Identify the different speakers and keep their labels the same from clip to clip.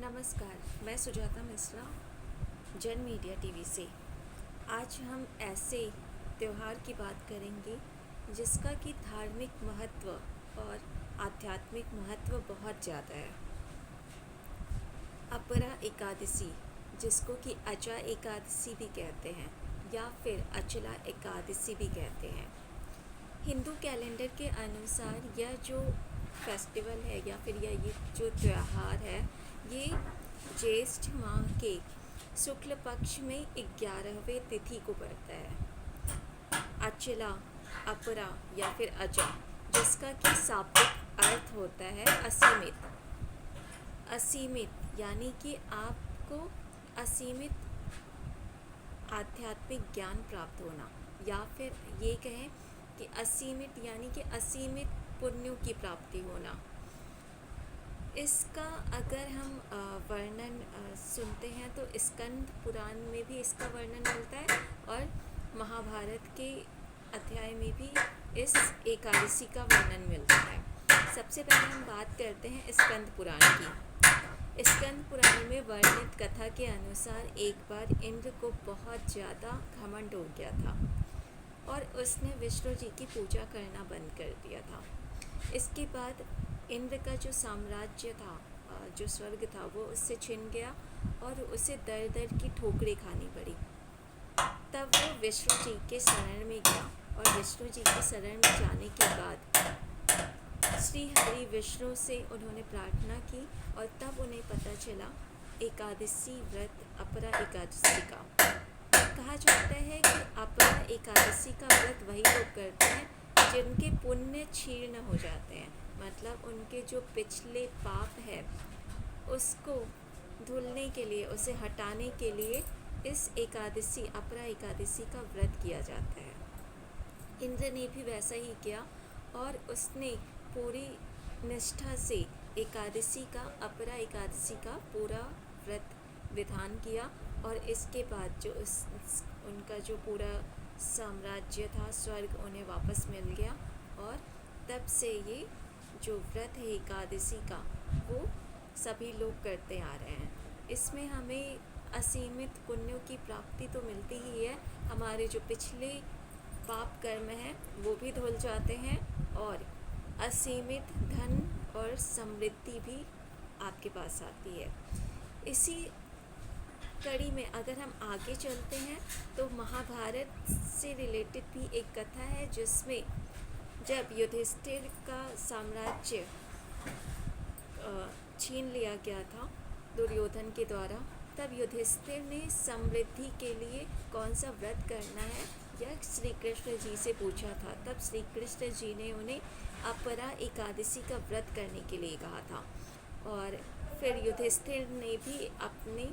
Speaker 1: नमस्कार, मैं सुजाता मिश्रा जन मीडिया टीवी से। आज हम ऐसे त्यौहार की बात करेंगे जिसका कि धार्मिक महत्व और आध्यात्मिक महत्व बहुत ज़्यादा है। अपरा एकादशी, जिसको कि अचा एकादशी भी कहते हैं या फिर अचला एकादशी भी कहते हैं। हिंदू कैलेंडर के अनुसार यह जो फेस्टिवल है या फिर यह ये जो त्यौहार है, ये ज्येष्ठ माह के शुक्ल पक्ष में 11वें तिथि को पड़ता है। अचला, अपरा या फिर अजा, जिसका कि शाब्दिक अर्थ होता है असीमित। असीमित यानी कि आपको असीमित आध्यात्मिक ज्ञान प्राप्त होना, या फिर ये कहें कि असीमित यानी कि असीमित पुण्यों की प्राप्ति होना। इसका अगर हम वर्णन सुनते हैं तो स्कंद पुराण में भी इसका वर्णन मिलता है और महाभारत के अध्याय में भी इस एकादशी का वर्णन मिलता है। सबसे पहले हम बात करते हैं स्कंद पुराण की। स्कंद पुराण में वर्णित कथा के अनुसार एक बार इंद्र को बहुत ज़्यादा घमंड हो गया था और उसने विष्णु जी की पूजा करना बंद कर दिया था। इसके बाद इंद्र का जो साम्राज्य था, जो स्वर्ग था, वो उससे छिन गया और उसे दर दर की ठोकरें खानी पड़ी। तब वो विष्णु जी के शरण में गया और विष्णु जी के शरण में जाने के बाद श्री हरि विष्णु से उन्होंने प्रार्थना की और तब उन्हें पता चला एकादशी व्रत अपरा एकादशी का। कहा जाता है कि अपरा एकादशी का व्रत वही लोग करते हैं जिनके पुण्य क्षीण हो जाते हैं, मतलब उनके जो पिछले पाप है उसको धुलने के लिए, उसे हटाने के लिए इस एकादशी, अपरा एकादशी का व्रत किया जाता है। इंद्र ने भी वैसा ही किया और उसने पूरी निष्ठा से एकादशी का, अपरा एकादशी का पूरा व्रत विधान किया और इसके बाद जो उनका जो पूरा साम्राज्य था, स्वर्ग, उन्हें वापस मिल गया और तब से ये जो व्रत है एकादशी का, वो सभी लोग करते आ रहे हैं। इसमें हमें असीमित पुण्यों की प्राप्ति तो मिलती ही है, हमारे जो पिछले पाप कर्म हैं वो भी धुल जाते हैं और असीमित धन और समृद्धि भी आपके पास आती है। इसी कड़ी में अगर हम आगे चलते हैं तो महाभारत से रिलेटेड भी एक कथा है जिसमें जब युधिष्ठिर का साम्राज्य छीन लिया गया था दुर्योधन के द्वारा, तब युधिष्ठिर ने समृद्धि के लिए कौन सा व्रत करना है यह श्री कृष्ण जी से पूछा था। तब श्री कृष्ण जी ने उन्हें अपरा एकादशी का व्रत करने के लिए कहा था और फिर युधिष्ठिर ने भी अपनी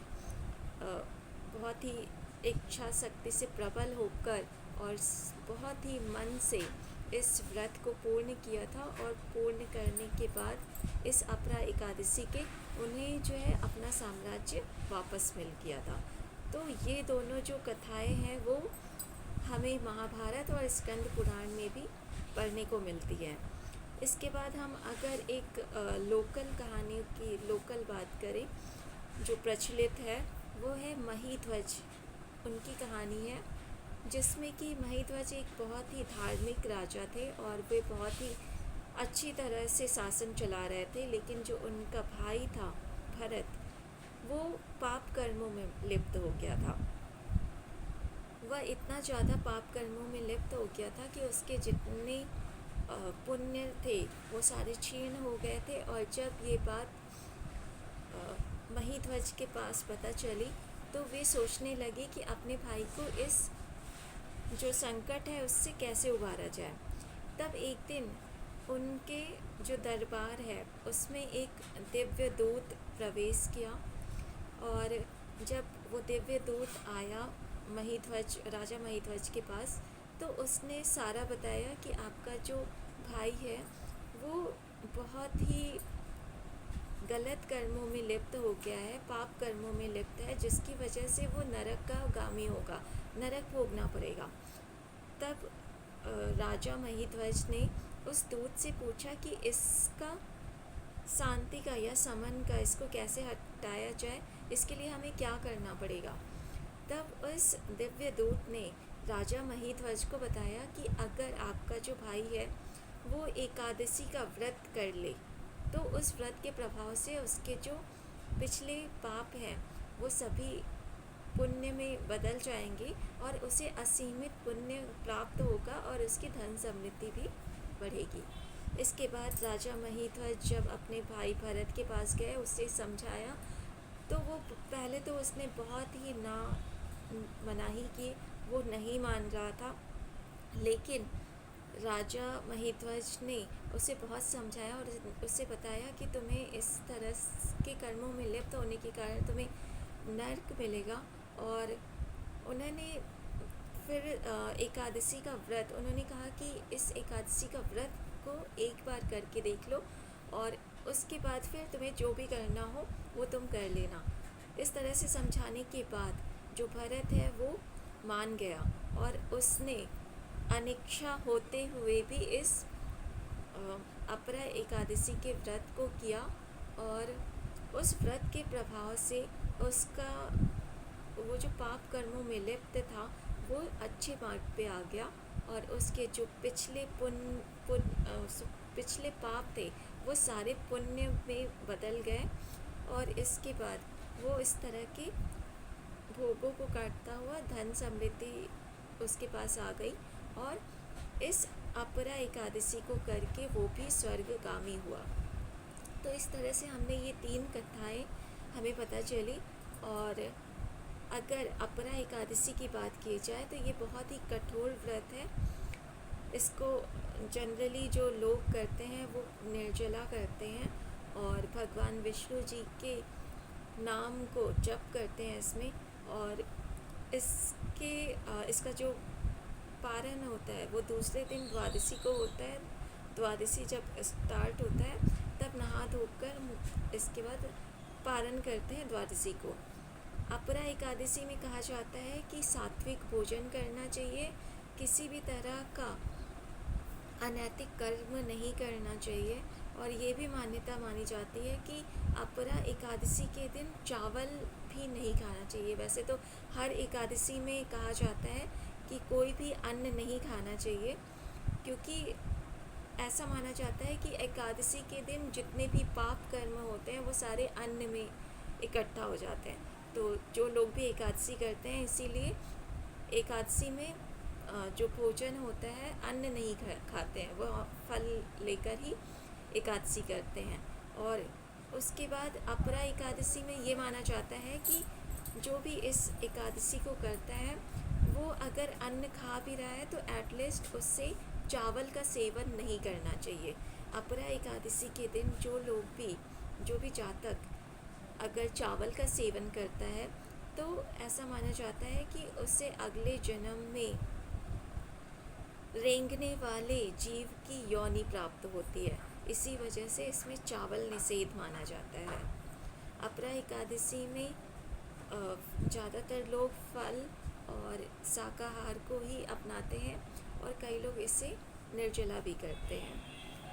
Speaker 1: बहुत ही इच्छा शक्ति से प्रबल होकर और बहुत ही मन से इस व्रत को पूर्ण किया था और पूर्ण करने के बाद इस अपरा एकादशी के उन्हें जो है अपना साम्राज्य वापस मिल गया था। तो ये दोनों जो कथाएं हैं वो हमें महाभारत और स्कंद पुराण में भी पढ़ने को मिलती है। इसके बाद हम अगर एक लोकल कहानी की लोकल बात करें जो प्रचलित है, वो है महीध्वज। उनकी कहानी है जिसमें कि महीध्वज एक बहुत ही धार्मिक राजा थे और वे बहुत ही अच्छी तरह से शासन चला रहे थे, लेकिन जो उनका भाई था भरत, वो पाप कर्मों में लिप्त हो गया था। वह इतना ज़्यादा पाप कर्मों में लिप्त हो गया था कि उसके जितने पुण्य थे वो सारे क्षीण हो गए थे। और जब ये बात महीध्वज के पास पता चली तो वे सोचने लगे कि अपने भाई को इस जो संकट है उससे कैसे उबारा जाए। तब एक दिन उनके जो दरबार है उसमें एक दिव्य दूत प्रवेश किया और जब वो दिव्य दूत आया महीध्वज, राजा महीध्वज के पास, तो उसने सारा बताया कि आपका जो भाई है वो बहुत ही गलत कर्मों में लिप्त हो गया है, पाप कर्मों में लिप्त है, जिसकी वजह से वो नरक का गामी होगा, नरक भोगना पड़ेगा। तब राजा महीध्वज ने उस दूत से पूछा कि इसका शांति का या समन का, इसको कैसे हटाया जाए, इसके लिए हमें क्या करना पड़ेगा। तब उस दिव्य दूत ने राजा महिध्वज को बताया कि अगर आपका जो भाई है वो एकादशी का व्रत कर ले तो उस व्रत के प्रभाव से उसके जो पिछले पाप हैं वो सभी पुण्य में बदल जाएंगे और उसे असीमित पुण्य प्राप्त होगा और उसकी धन समृद्धि भी बढ़ेगी। इसके बाद राजा महिध्वज जब अपने भाई भरत के पास गए, उससे समझाया तो वो पहले तो उसने बहुत ही ना मनाही की, वो नहीं मान रहा था। लेकिन राजा महिध्वज ने उसे बहुत समझाया और उसे बताया कि तुम्हें इस तरह के कर्मों में लिप्त होने के कारण तुम्हें नर्क मिलेगा। और उन्होंने फिर एकादशी का व्रत, उन्होंने कहा कि इस एकादशी का व्रत को एक बार करके देख लो और उसके बाद फिर तुम्हें जो भी करना हो वो तुम कर लेना। इस तरह से समझाने के बाद जो भरत है वो मान गया और उसने अनिच्छा होते हुए भी इस अपरा एकादशी के व्रत को किया और उस व्रत के प्रभाव से उसका वो जो पाप कर्मों में लिप्त था वो अच्छे मार्ग पे आ गया और उसके जो पिछले पाप थे वो सारे पुण्य में बदल गए और इसके बाद वो इस तरह के भोगों को काटता हुआ धन समृद्धि उसके पास आ गई और इस अपरा एकादशी को करके वो भी स्वर्गगामी हुआ। तो इस तरह से हमने ये 3 कथाएं हमें पता चली। और अगर अपरा एकादशी की बात की जाए तो ये बहुत ही कठोर व्रत है। इसको जनरली जो लोग करते हैं वो निर्जला करते हैं और भगवान विष्णु जी के नाम को जप करते हैं इसमें। और इसका जो पारण होता है वो दूसरे दिन द्वादशी को होता है। द्वादशी जब स्टार्ट होता है तब नहा धोकर इसके बाद पारण करते हैं द्वादशी को। अपरा एकादशी में कहा जाता है कि सात्विक भोजन करना चाहिए, किसी भी तरह का अनैतिक कर्म नहीं करना चाहिए। और ये भी मान्यता मानी जाती है कि अपरा एकादशी के दिन चावल भी नहीं खाना चाहिए। वैसे तो हर एकादशी में कहा जाता है कि कोई भी अन्न नहीं खाना चाहिए, क्योंकि ऐसा माना जाता है कि एकादशी के दिन जितने भी पाप कर्म होते हैं वो सारे अन्न में इकट्ठा हो जाते हैं। तो जो लोग भी एकादशी करते हैं इसीलिए एकादशी में जो भोजन होता है अन्न नहीं खाते हैं, वो फल लेकर ही एकादशी करते हैं। और उसके बाद अपरा एकादशी में ये माना जाता है कि जो भी इस एकादशी को करता है वो अगर अन्न खा भी रहा है तो एटलीस्ट उससे चावल का सेवन नहीं करना चाहिए। अपरा एकादशी के दिन जो भी जातक अगर चावल का सेवन करता है तो ऐसा माना जाता है कि उससे अगले जन्म में रेंगने वाले जीव की योनि प्राप्त होती है। इसी वजह से इसमें चावल निषेध माना जाता है। अपरा एकादशी में ज़्यादातर लोग फल और शाकाहार को ही अपनाते हैं और कई लोग इसे निर्जला भी करते हैं।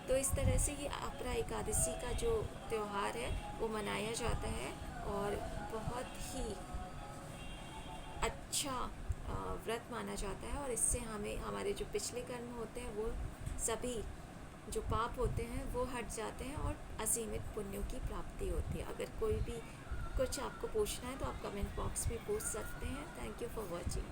Speaker 1: तो इस तरह से ये अपरा एकादशी का जो त्यौहार है वो मनाया जाता है और बहुत ही अच्छा व्रत माना जाता है। और इससे हमें हमारे जो पिछले कर्म होते हैं वो सभी जो पाप होते हैं वो हट जाते हैं और असीमित पुण्यों की प्राप्ति होती है। अगर कोई भी कुछ आपको पूछना है तो आप कमेंट बॉक्स में पूछ सकते हैं। Thank you for watching.